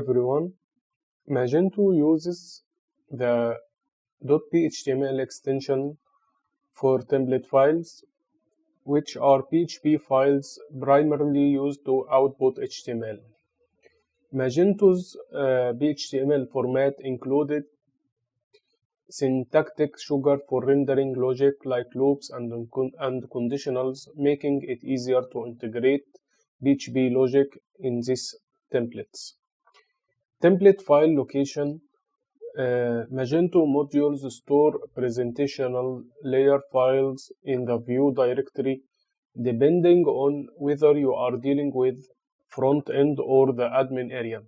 everyone. Magento uses the .html extension for template files, which are PHP files primarily used to output HTML. Magento's PHTML format included syntactic sugar for rendering logic like loops and conditionals, making it easier to integrate PHP logic in these templates. Template file location. Magento modules store presentational layer files in the view directory depending on whether you are dealing with front end or the admin area.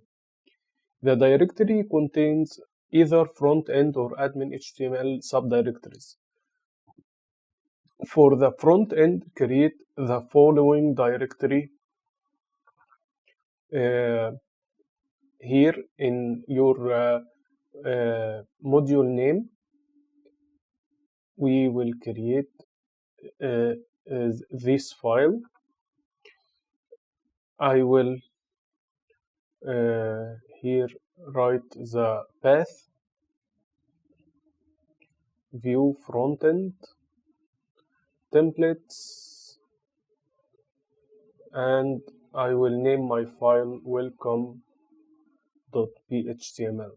The directory contains either front end or admin HTML subdirectories. For the front end, create the following directory here in your module name. We will create this file. I will here write the path, view frontend, templates, and I will name my file welcome.phtml,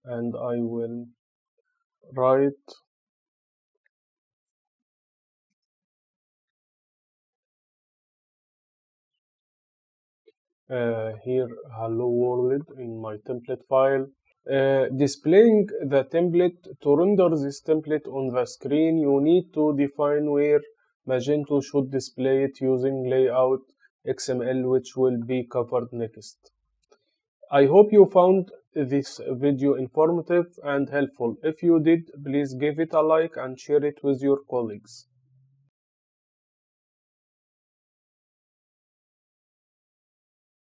and I will write here hello world in my template file. Displaying the template. To render this template on the screen, you need to define where Magento should display it using layout XML, which will be covered next. I hope you found this video informative and helpful. If you did, please give it a like and share it with your colleagues.